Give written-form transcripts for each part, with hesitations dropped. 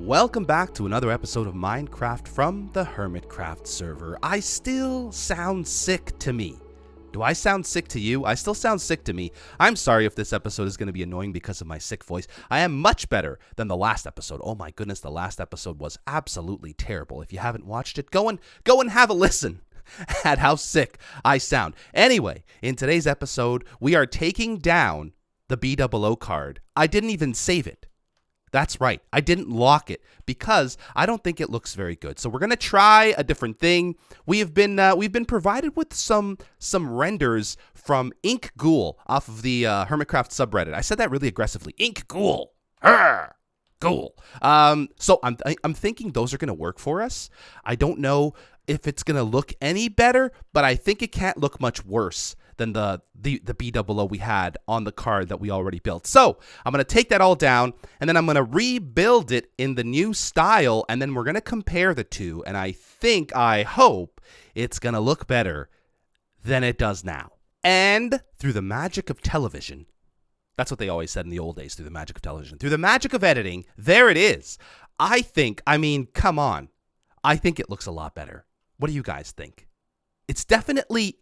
Welcome back to another episode of Minecraft from the Hermitcraft server. I still sound sick to me. Do I sound sick to you? I still sound sick to me. I'm sorry if this episode is going to be annoying because of my sick voice. I am much better than the last episode. Oh my goodness, the last episode was absolutely terrible. If you haven't watched it, go and have a listen at how sick I sound. Anyway, in today's episode, we are taking down the BOO card. I didn't even save it. That's right. I didn't lock it because I don't think it looks very good. So we're gonna try a different thing. We've been provided with some renders from Ink Ghoul off of the Hermitcraft subreddit. I said that really aggressively. Ink Ghoul. Ghoul. So I'm thinking those are gonna work for us. I don't know if it's gonna look any better, but I think it can't look much worse than the BOO we had on the card that we already built. So I'm going to take that all down, and then I'm going to rebuild it in the new style, and then we're going to compare the two, and I hope it's going to look better than it does now. And through the magic of television, that's what they always said in the old days, through the magic of television, through the magic of editing, there it is. Come on. I think it looks a lot better. What do you guys think? It's definitely,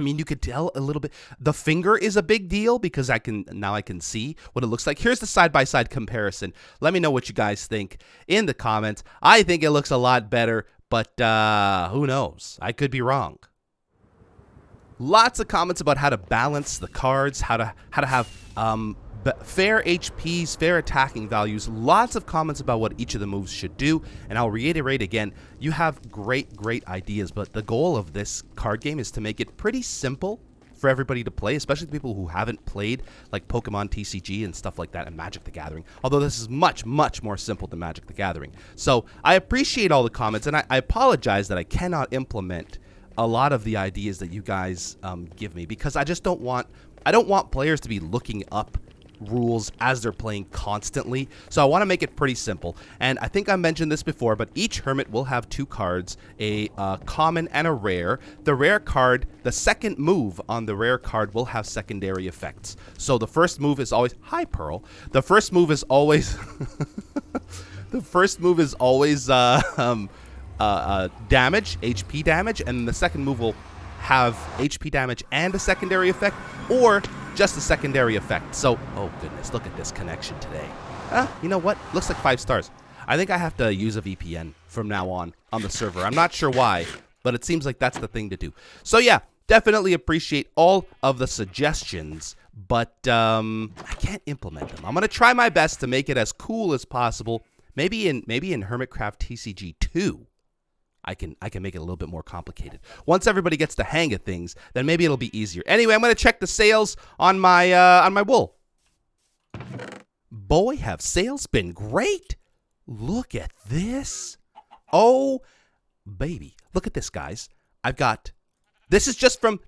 you could tell a little bit. The finger is a big deal because I can see what it looks like. Here's the side-by-side comparison. Let me know what you guys think in the comments. I think it looks a lot better, but who knows? I could be wrong. Lots of comments about how to balance the cards, how to have fair HPs, fair attacking values. Lots of comments about what each of the moves should do, and I'll reiterate again, you have great ideas, but the goal of this card game is to make it pretty simple for everybody to play, especially the people who haven't played like Pokemon TCG and stuff like that and Magic the Gathering, although this is much more simple than Magic the Gathering. So I appreciate all the comments, and I apologize that I cannot implement a lot of the ideas that you guys give me, because I don't want players to be looking up rules as they're playing constantly. So I want to make it pretty simple, and I think I mentioned this before, but each hermit will have two cards, a common and a rare. The rare card, the second move on the rare card will have secondary effects. So the first move is always, hi Pearl, the first move is always damage, HP damage, and the second move will have HP damage and a secondary effect, or just a secondary effect. So, oh goodness, look at this connection today. You know what? Looks like 5 stars. I think I have to use a VPN from now on the server. I'm not sure why, but it seems like that's the thing to do. So yeah, definitely appreciate all of the suggestions, but I can't implement them. I'm gonna try my best to make it as cool as possible. Maybe in Hermitcraft TCG 2. I can make it a little bit more complicated. Once everybody gets the hang of things, then maybe it'll be easier. Anyway, I'm going to check the sales on my wool. Boy, have sales been great. Look at this. Oh, baby. Look at this, guys. This is just from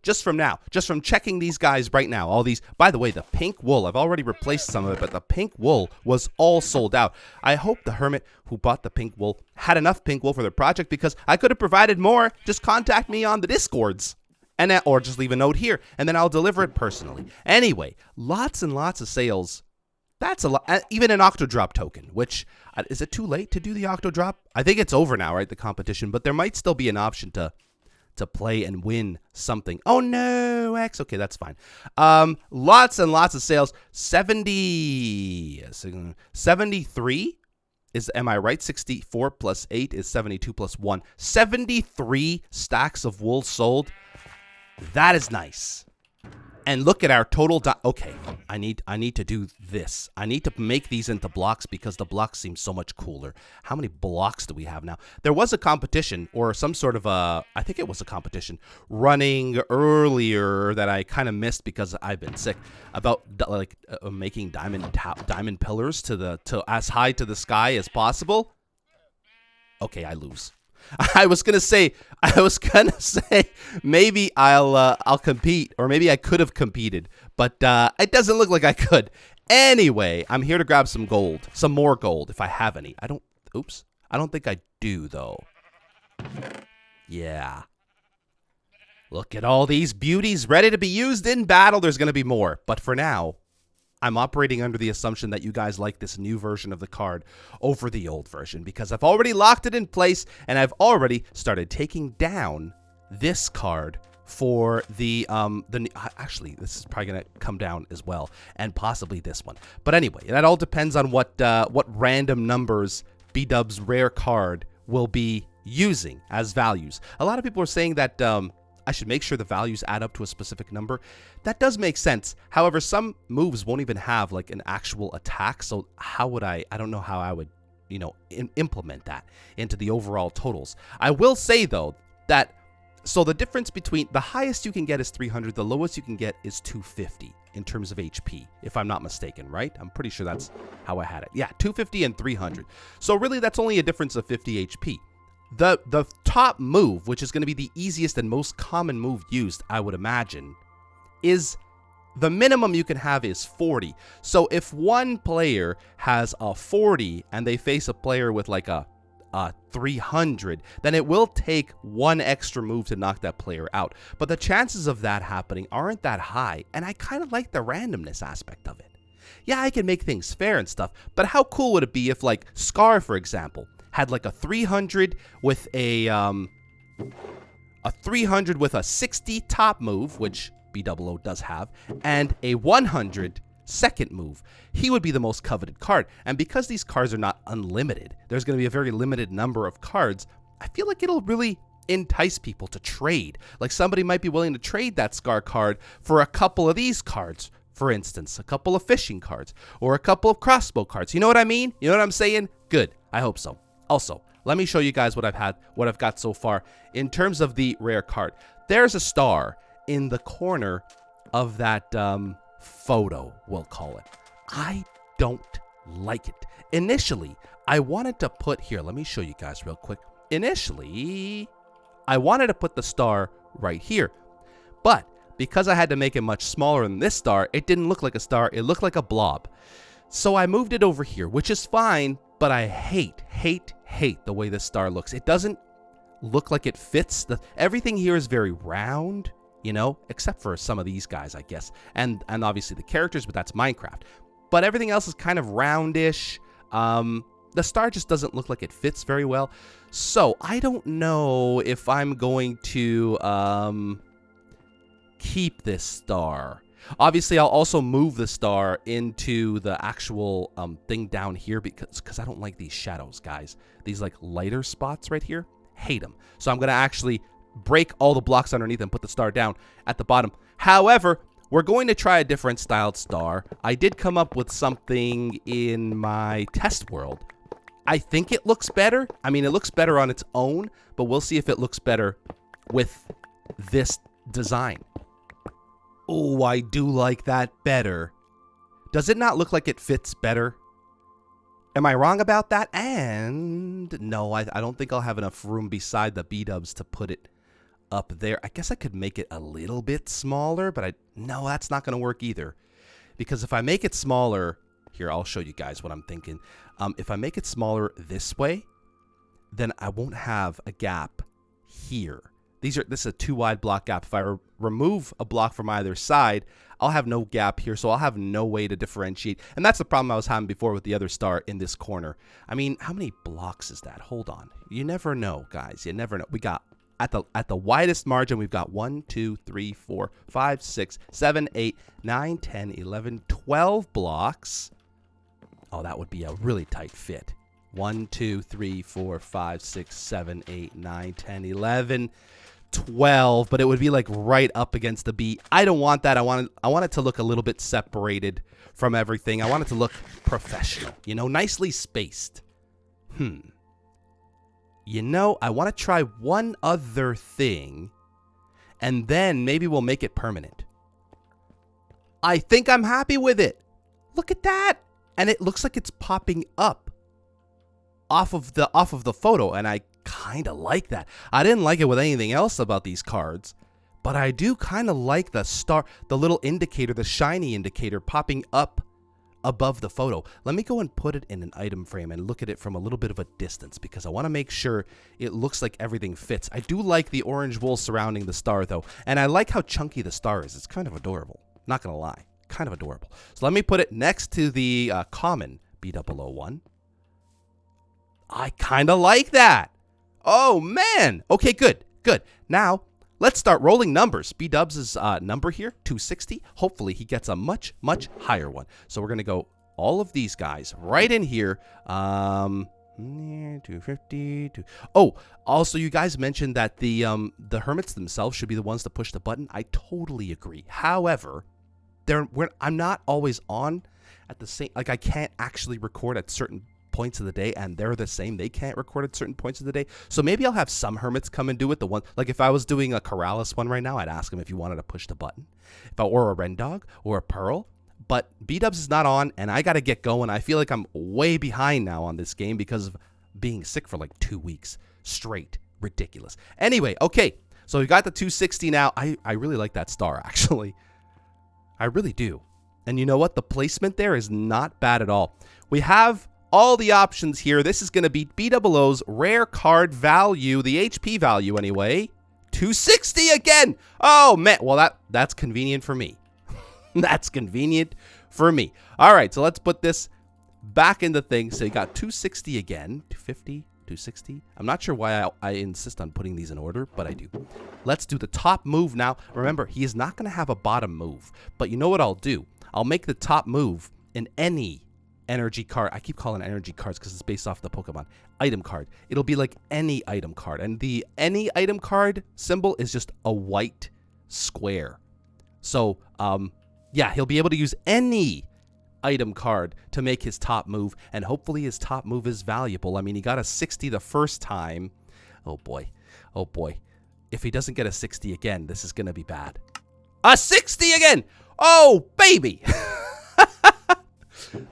checking these guys right now. All these, by the way, the pink wool, I've already replaced some of it, but the pink wool was all sold out. I hope the hermit who bought the pink wool had enough pink wool for their project, because I could have provided more. Just contact me on the Discords, or just leave a note here, and then I'll deliver it personally. Anyway, lots and lots of sales. That's a lot. Even an Octodrop token, which, is it too late to do the Octodrop? I think it's over now, right, the competition, but there might still be an option to play and win something. Oh no, X. Okay, that's fine. Lots and lots of sales. 73 is, am I right? 64 plus 8 is 72 plus 1. 73 stacks of wool sold. That is nice. And look at our total. Okay, I need to do this. I need to make these into blocks because the blocks seem so much cooler. How many blocks do we have now? There was a competition, or some sort of I think it was a competition running earlier that I kind of missed because I've been sick, about making diamond pillars to as high to the sky as possible. Okay, I lose. I was gonna say maybe I'll compete, or maybe I could have competed, but it doesn't look like I could. Anyway, I'm here to grab some more gold if I have any. I don't think I do though. Yeah. Look at all these beauties ready to be used in battle. There's gonna be more, but for now, I'm operating under the assumption that you guys like this new version of the card over the old version, because I've already locked it in place and I've already started taking down this card for actually, this is probably going to come down as well, and possibly this one. But anyway, that all depends on what random numbers B-Dub's rare card will be using as values. A lot of people are saying that I should make sure the values add up to a specific number. That does make sense. However, some moves won't even have like an actual attack. So how would I don't know how I would, implement that into the overall totals. I will say though that, so the difference between the highest you can get is 300, the lowest you can get is 250 in terms of HP, if I'm not mistaken, right? I'm pretty sure that's how I had it. Yeah, 250 and 300. So really that's only a difference of 50 HP. The top move, which is going to be the easiest and most common move used, I would imagine, is the minimum you can have is 40. So if one player has a 40 and they face a player with like a 300, then it will take one extra move to knock that player out. But the chances of that happening aren't that high, and I kind of like the randomness aspect of it. Yeah, I can make things fair and stuff, but how cool would it be if, like, Scar, for example, had like a 300 with a 300 with a 60 top move, which B00 does have, and a 100 second move. He would be the most coveted card. And because these cards are not unlimited, there's going to be a very limited number of cards. I feel like it'll really entice people to trade. Like somebody might be willing to trade that Scar card for a couple of these cards. For instance, a couple of fishing cards or a couple of crossbow cards. You know what I mean? You know what I'm saying? Good. I hope so. Also, let me show you guys what I've got so far in terms of the rare card. There's a star in the corner of that photo, we'll call it. I don't like it. Initially, I wanted to put here, let me show you guys real quick. Initially, I wanted to put the star right here, but because I had to make it much smaller than this star, it didn't look like a star, it looked like a blob. So I moved it over here, which is fine, but I hate the way this star looks. It doesn't look like it fits. Everything here is very round, except for some of these guys, I guess. And obviously the characters, but that's Minecraft. But everything else is kind of roundish. The star just doesn't look like it fits very well. So I don't know if I'm going to keep this star. Obviously, I'll also move the star into the actual thing down here because I don't like these shadows, guys. These like lighter spots right here, hate them. So I'm going to actually break all the blocks underneath and put the star down at the bottom. However, we're going to try a different styled star. I did come up with something in my test world. I think it looks better. I mean, it looks better on its own, but we'll see if it looks better with this design. Oh, I do like that better. Does it not look like it fits better? Am I wrong about that? And no, I don't think I'll have enough room beside the B-dubs to put it up there. I guess I could make it a little bit smaller, but no, that's not going to work either. Because if I make it smaller, here, I'll show you guys what I'm thinking. If I make it smaller this way, then I won't have a gap here. This is a too wide block gap. If I remove a block from either side, I'll have no gap here, so I'll have no way to differentiate. And that's the problem I was having before with the other star in this corner. I mean, how many blocks is that? Hold on. You never know, guys. You never know. We got, at the widest margin, we've got 1, 2, 3, 4, 5, 6, 7, 8, 9, 10, 11, 12 blocks. Oh, that would be a really tight fit. 1, 2, 3, 4, 5, 6, 7, 8, 9, 10, 11, 12, but it would be like right up against the B. I don't want that. I want it to look a little bit separated from everything. I want it to look professional, nicely spaced. I want to try one other thing, and then maybe we'll make it permanent. I think I'm happy with it. Look at that. And it looks like it's popping up off of the photo, and I kind of like that. I didn't like it with anything else about these cards, but I do kind of like the star, the little indicator, the shiny indicator popping up above the photo. Let me go and put it in an item frame and look at it from a little bit of a distance because I want to make sure it looks like everything fits. I do like the orange wool surrounding the star though, and I like how chunky the star is. It's kind of adorable, not gonna lie. kind of adorable. So let me put it next to the common B001. I kind of like that. Oh, man. Okay, good. Good. Now, let's start rolling numbers. B-Dubs' number here, 260. Hopefully, he gets a much, much higher one. So we're going to go all of these guys right in here. 250. Oh, also, you guys mentioned that the hermits themselves should be the ones to push the button. I totally agree. However, I'm not always on at the same. Like, I can't actually record at certain points of the day, and they're the same. They can't record at certain points of the day. So maybe I'll have some hermits come and do it. The one, like if I was doing a Corrales one right now, I'd ask him if he wanted to push the button, or a Rendog or a Pearl. But B-Dubs is not on, and I got to get going. I feel like I'm way behind now on this game because of being sick for like 2 weeks straight. Ridiculous. Anyway, okay. So we got the 260 now. I really like that star, actually. I really do. And you know what? The placement there is not bad at all. We have all the options here. This is going to be B00's rare card value, the HP value anyway. 260 again. Oh, man. Well, that's convenient for me. That's convenient for me. All right, so let's put this back in the thing. So you got 260 again, 250, 260. I'm not sure why I insist on putting these in order, but I do. Let's do the top move now. Remember, he is not going to have a bottom move, but you know what I'll do? I'll make the top move in any energy card. I keep calling it energy cards because it's based off the Pokemon item card. It'll be like any item card, and the any item card symbol is just a white square. So, yeah, he'll be able to use any item card to make his top move, and hopefully his top move is valuable. I mean, he got a 60 the first time. Oh, boy. Oh, boy. If he doesn't get a 60 again, this is going to be bad. A 60 again! Oh, baby!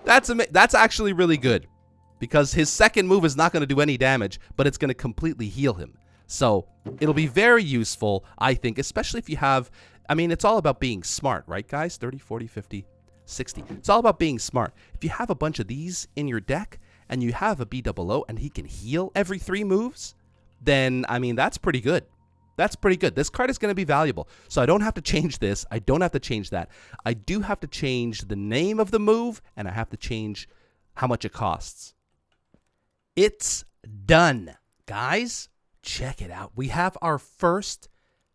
That's actually really good, because his second move is not going to do any damage, but it's going to completely heal him. So it'll be very useful, I think, especially if you have... I mean, it's all about being smart, right, guys? 30, 40, 50, 60. It's all about being smart. If you have a bunch of these in your deck and you have a B00 and he can heal every 3 moves, then, I mean, that's pretty good. That's pretty good. This card is going to be valuable. So I don't have to change this. I don't have to change that. I do have to change the name of the move, and I have to change how much it costs. It's done. Guys, check it out. We have our first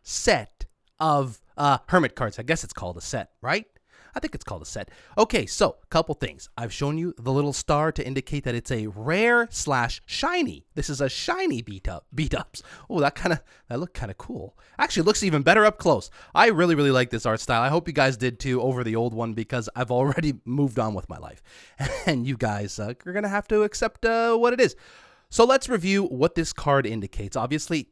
set of hermit cards. I guess it's called a set, right? I think it's called a set. Okay, so a couple things. I've shown you the little star to indicate that it's a rare / shiny. This is a shiny B-Dubs. Oh, that looked kind of cool. Actually, it looks even better up close. I really, really like this art style. I hope you guys did too over the old one, because I've already moved on with my life. And you guys are going to have to accept what it is. So let's review what this card indicates. Obviously,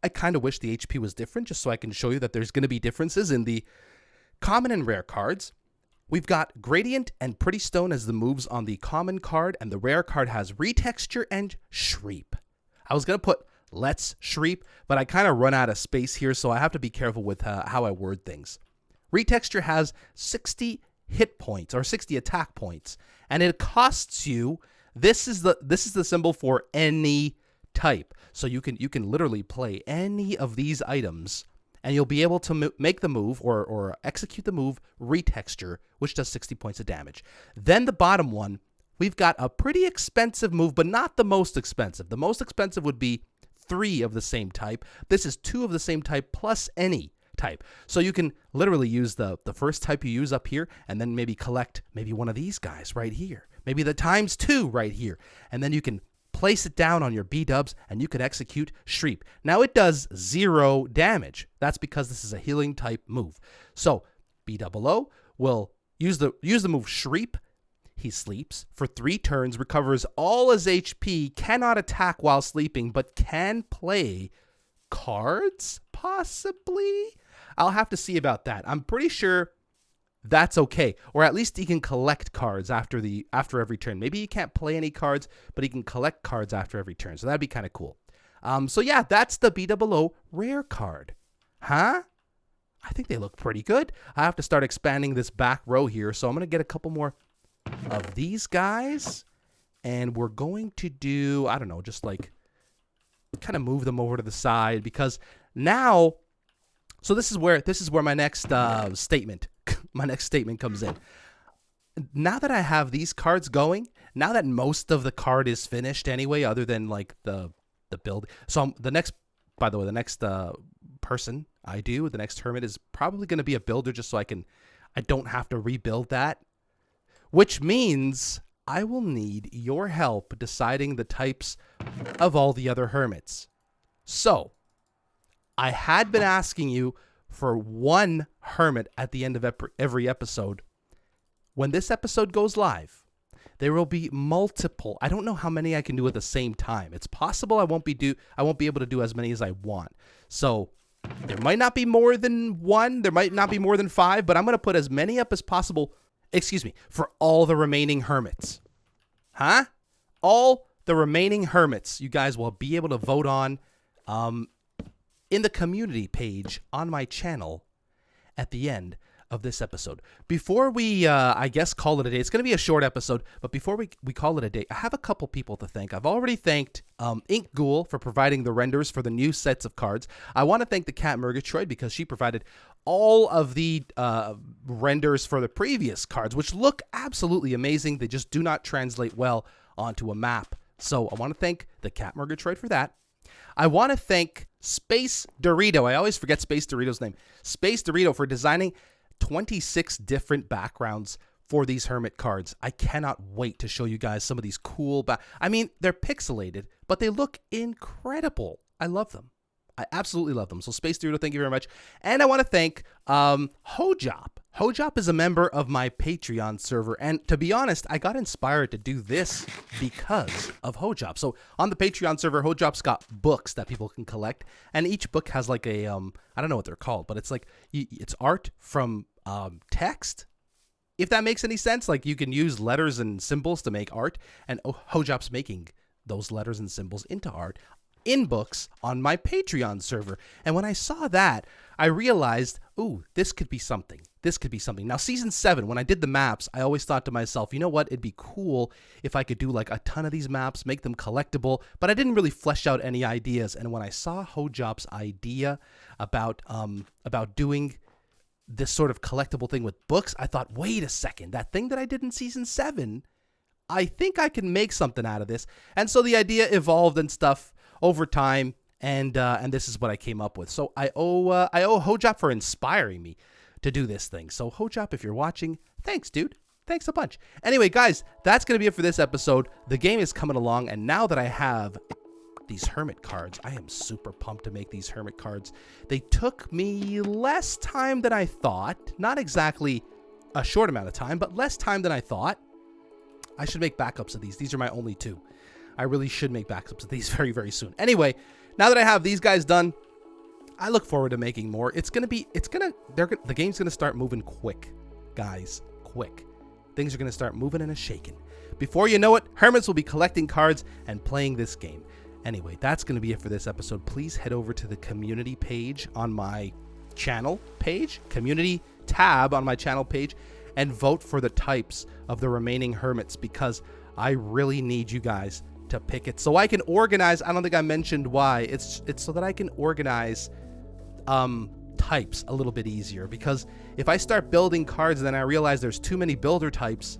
I kind of wish the HP was different, just so I can show you that there's going to be differences in the common and rare cards. We've got Gradient and Pretty Stone as the moves on the common card, and the rare card has Retexture and Shreep. I was going to put Let's Shreep, but I kind of run out of space here, so I have to be careful with how I word things. Retexture has 60 hit points, or 60 attack points, and it costs you, this is the symbol for any type. So you can literally play any of these items, and you'll be able to make the move or execute the move Retexture, which does 60 points of damage. Then the bottom one, we've got a pretty expensive move, but not the most expensive. The most expensive would be 3 of the same type. This is 2 of the same type plus any type. So you can literally use the first type you use up here, and then maybe collect maybe one of these guys right here. Maybe the ×2 right here. And then you can place it down on your B-Dubs, and you can execute Shreep. Now, it does 0 damage. That's because this is a healing type move. So, B00 will use the move Shreep. He sleeps for 3 turns, recovers all his HP, cannot attack while sleeping, but can play cards, possibly? I'll have to see about that. I'm pretty sure that's okay, or at least he can collect cards after every turn. Maybe he can't play any cards, but he can collect cards after every turn, so that'd be kind of cool. So yeah, that's the B00 rare card. Huh? I think they look pretty good. I have to start expanding this back row here, so I'm going to get a couple more of these guys, and we're going to do, I don't know, just like kind of move them over to the side, because now, so this is where my next statement my next statement comes in. Now that I have these cards going, now that most of the card is finished anyway, other than like the build. So the next person I do, the next hermit is probably going to be a builder, just so I don't have to rebuild that. Which means I will need your help deciding the types of all the other hermits. So I had been asking you for one hermit at the end of every episode. When this episode goes live, there will be multiple. I don't know how many I can do at the same time. It's possible I won't be able to do as many as I want. So there might not be more than one. There might not be more than 5, but I'm going to put as many up as possible. For all the remaining hermits. All the remaining hermits you guys will be able to vote on in the community page on my channel at the end of this episode. Before we, I guess, call it a day, it's going to be a short episode, but before we call it a day, I have a couple people to thank. I've already thanked Ink Ghoul for providing the renders for the new sets of cards. I want to thank the Cat Murgatroyd because she provided all of the renders for the previous cards, which look absolutely amazing. They just do not translate well onto a map. So I want to thank the Cat Murgatroyd for that. I want to thank Space Dorito. I always forget Space Dorito's name. Space Dorito for designing 26 different backgrounds for these hermit cards. I cannot wait to show you guys some of these cool I mean, they're pixelated, but they look incredible. I love them. I absolutely love them. So Space Dorito, thank you very much. And I want to thank Hojop. Hojop is a member of my Patreon server, and to be honest, I got inspired to do this because of Hojop. So on the Patreon server, Hojop's got books that people can collect, and each book has like a I don't know what they're called, but it's like it's art from text. If that makes any sense, like you can use letters and symbols to make art, and Hojop's making those letters and symbols into art in books on my Patreon server. And when I saw that, I realized, ooh, this could be something. This could be something. Now, Season 7, when I did the maps, I always thought to myself, you know what? It'd be cool if I could do like a ton of these maps, make them collectible, but I didn't really flesh out any ideas. And when I saw Hojop's idea about doing this sort of collectible thing with books, I thought, wait a second, that thing that I did in Season 7, I think I can make something out of this. And so the idea evolved and stuff over time, and this is what I came up with. So I owe Hojop for inspiring me to do this thing. So Hojop, if you're watching, thanks, dude. Thanks a bunch. Anyway, guys, that's going to be it for this episode. The game is coming along, and now that I have these hermit cards, I am super pumped to make these hermit cards. They took me less time than I thought. Not exactly a short amount of time, but less time than I thought. I should make backups of these. These are my only 2. I really should make backups of these very, very soon. Anyway, now that I have these guys done, I look forward to making more. The game's gonna start moving quick, guys, quick. Things are gonna start moving and shaking. Before you know it, hermits will be collecting cards and playing this game. Anyway, that's gonna be it for this episode. Please head over to the community page on my channel page, community tab on my channel page, and vote for the types of the remaining hermits, because I really need you guys to pick it so I can organize. I don't think I mentioned why. It's so that I can organize types a little bit easier, because if I start building cards and then I realize there's too many builder types,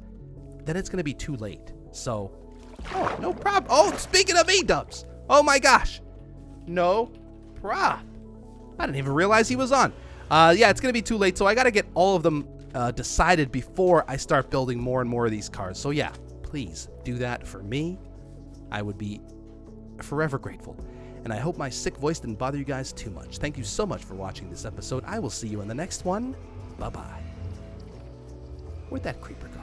then it's going to be too late. So, oh, no problem. Oh, speaking of E-dubs, oh my gosh, no problem. I didn't even realize he was on. Yeah, it's going to be too late, so I got to get all of them decided before I start building more and more of these cards. So yeah, please do that for me. I would be forever grateful. And I hope my sick voice didn't bother you guys too much. Thank you so much for watching this episode. I will see you in the next one. Bye-bye. Where'd that creeper go?